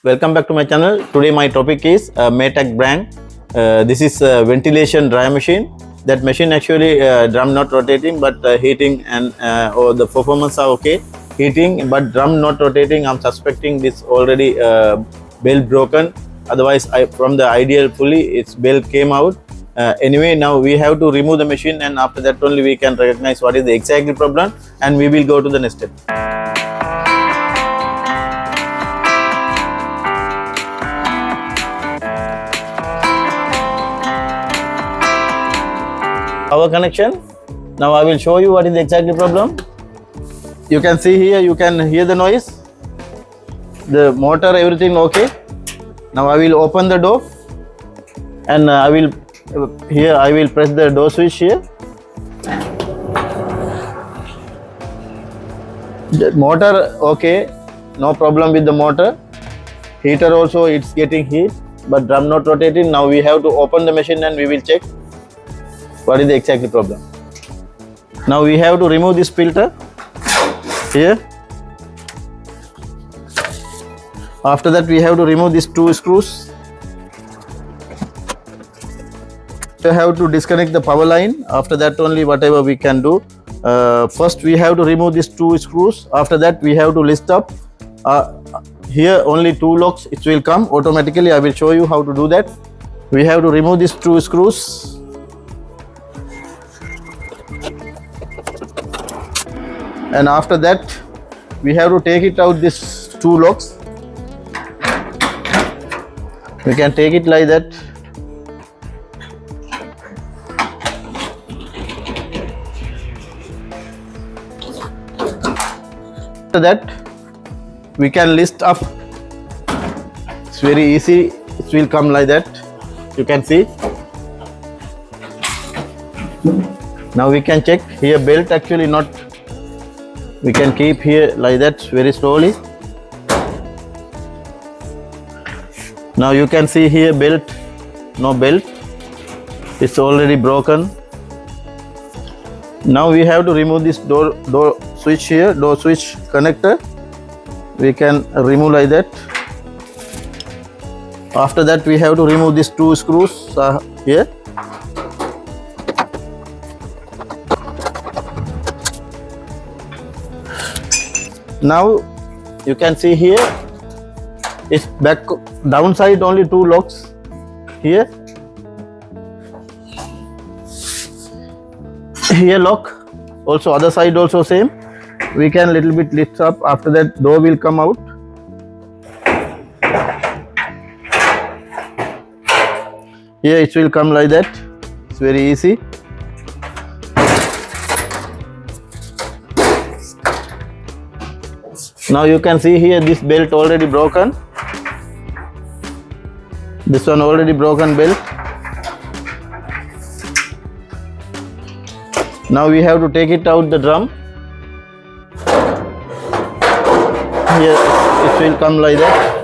Welcome back to my channel. Today my topic is Maytag brand. This is a ventilation dry machine. That machine actually drum not rotating but heating and or the performance are okay. Heating but drum not rotating. I'm suspecting this already belt broken. Otherwise from the ideal pulley its belt came out. Anyway, now we have to remove the machine and after that only we can recognize what is the exact problem and we will go to the next step. Power connection. Now I will show you what is the exact problem. You can see here, you can hear the noise. The motor, everything okay. Now I will open the door and I will press the door switch here. The motor okay, no problem with the motor. Heater also it's getting heat but drum not rotating. Now we have to open the machine and we will check what is the exact problem. Now we have to remove this filter here. After that we have to remove these two screws. We have to disconnect the power line. After that only whatever we can do. First we have to remove these two screws. After that we have to lift up. Here only two locks it will come automatically. I will show you how to do that. We have to remove these two screws. And after that we have to take it out these two locks. We can take it like that. After that we can lift up. It's very easy. It will come like that. You can see. Now we can check here belt actually not. We can keep here like that very slowly. Now you can see here belt, no belt. It's already broken. Now we have to remove this door switch here, door switch connector. We can remove like that. After that we have to remove these two screws here. Now you can see here it's back downside only two locks here. Here lock, also other side also same. We can little bit lift up. After that door will come out. Here it will come like that. It's very easy. Now you can see here this belt already broken. This one already broken belt. Now we have to take it out the drum. Here it will come like that.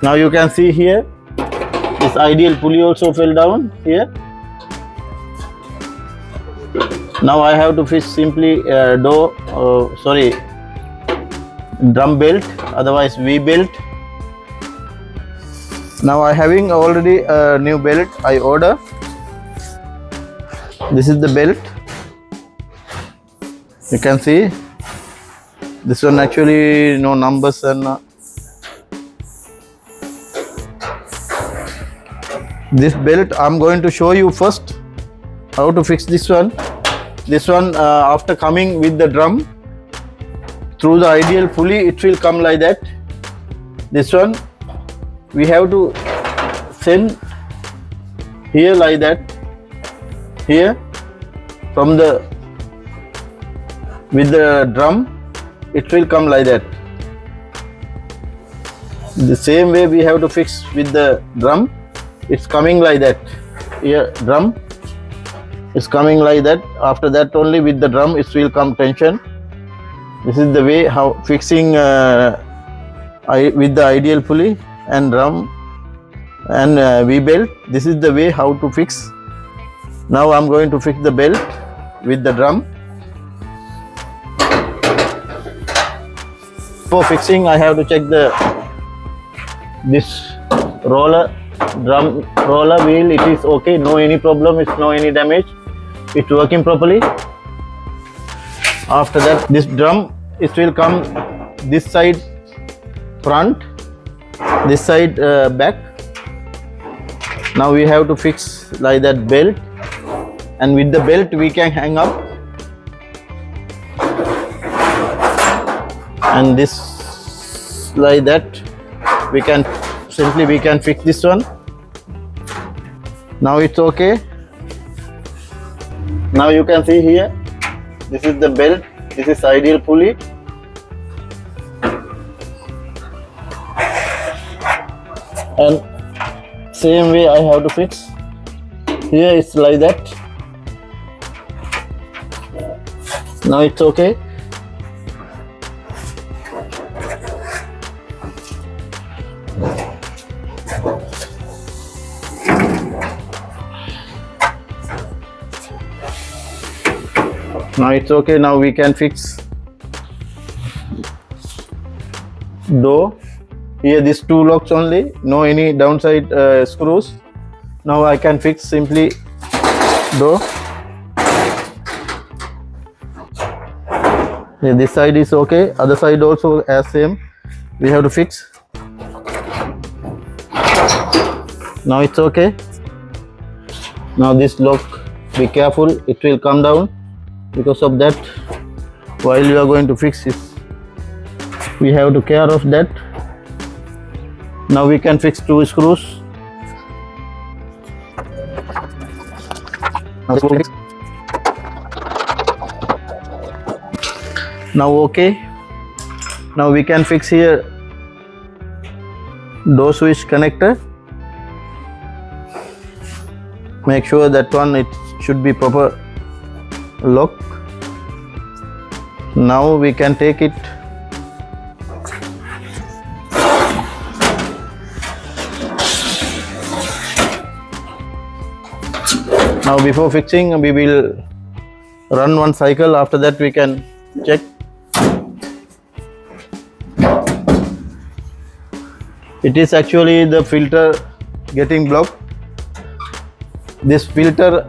Now you can see here this ideal pulley also fell down here. Now I have to fix simply drum belt, otherwise V belt. Now I having already a new belt I order. This is the belt. You can see this one actually no numbers and this belt I'm going to show you first how to fix this one. This one after coming with the drum through the ideal pulley it will come like that. This one we have to send here like that. Here from the with the drum it will come like that. The same way we have to fix with the drum. It's coming like that. Here drum is coming like that. After that only with the drum it will come tension. This is the way how fixing with the ideal pulley and drum and V belt. This is the way how to fix. Now I'm going to fix the belt with the drum. before fixing, I have to check this roller, drum roller wheel. It is okay, no any problem, it's no any damage, it's working properly. After that, this drum, it will come this side front, this side back. Now we have to fix like that belt, and with the belt we can hang up, and this like that we can fix this one. Now it's okay. Now you can see here, this is the belt, this is ideal pulley, and same way I have to fix here. It's like that. Now it's okay. Now it's okay. Now we can fix door. Here these two locks only, no any downside screws. Now I can fix simply door. Yeah, this side is okay, other side also as same we have to fix. Now it's okay. Now this lock, be careful, it will come down. Because of that, while you are going to fix this, we have to care of that. Now we can fix two screws. Now okay. Now we can fix here door switch connector. Make sure that one it should be proper lock. Now we can take it. Now before fixing, we will run one cycle. After that we can check. It is actually the filter getting blocked. This filter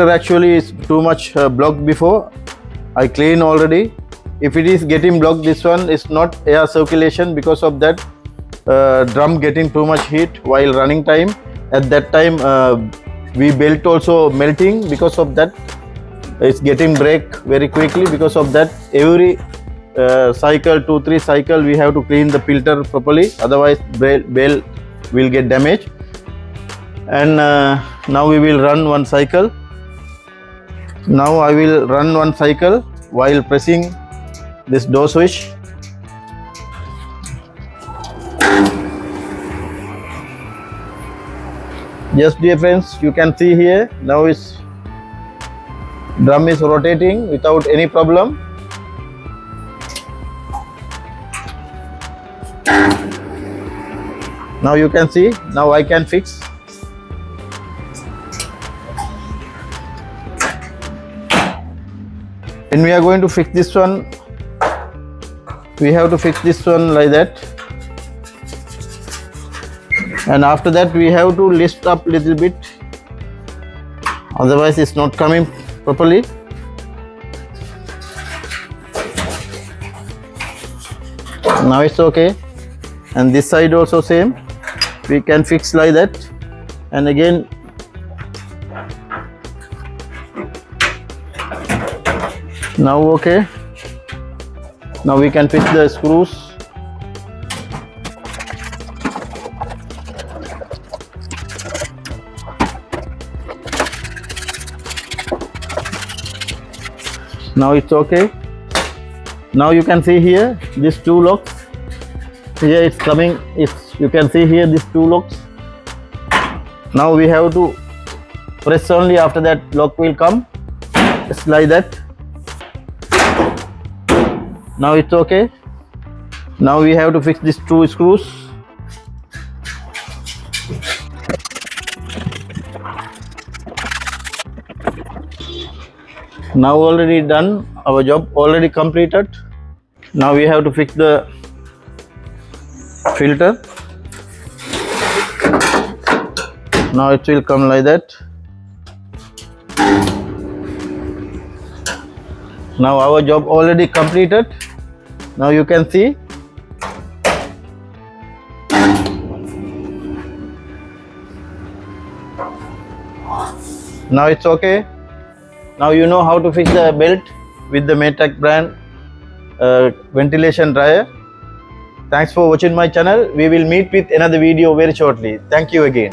actually is too much blocked before. I clean already. If it is getting blocked, this one is not air circulation. Because of that, drum getting too much heat while running time. At that time, we belt also melting. Because of that, it's getting break very quickly. Because of that, every cycle, 2-3 cycle, we have to clean the filter properly. Otherwise, belt will get damaged. And now we will run one cycle. Now I will run one cycle while pressing this door switch. Yes, dear friends, you can see here, now is drum is rotating without any problem. Now you can see, now I can fix. When we are going to fix this one, we have to fix this one like that. And after that we have to lift up little bit, otherwise it's not coming properly. Now it's okay. And this side also same, we can fix like that. And again now okay. Now we can fix the screws. Now it's okay. Now you can see here these two locks. Here it's coming. You can see here these two locks. Now we have to press only, after that lock will come. Just like that. Now it's okay. Now we have to fix these two screws. Now already done, our job already completed. Now we have to fix the filter. Now it will come like that. Now our job already completed. Now you can see. Now it's okay. Now you know how to fix the belt with the Maytag brand ventilation dryer. Thanks for watching my channel. We will meet with another video very shortly. Thank you again.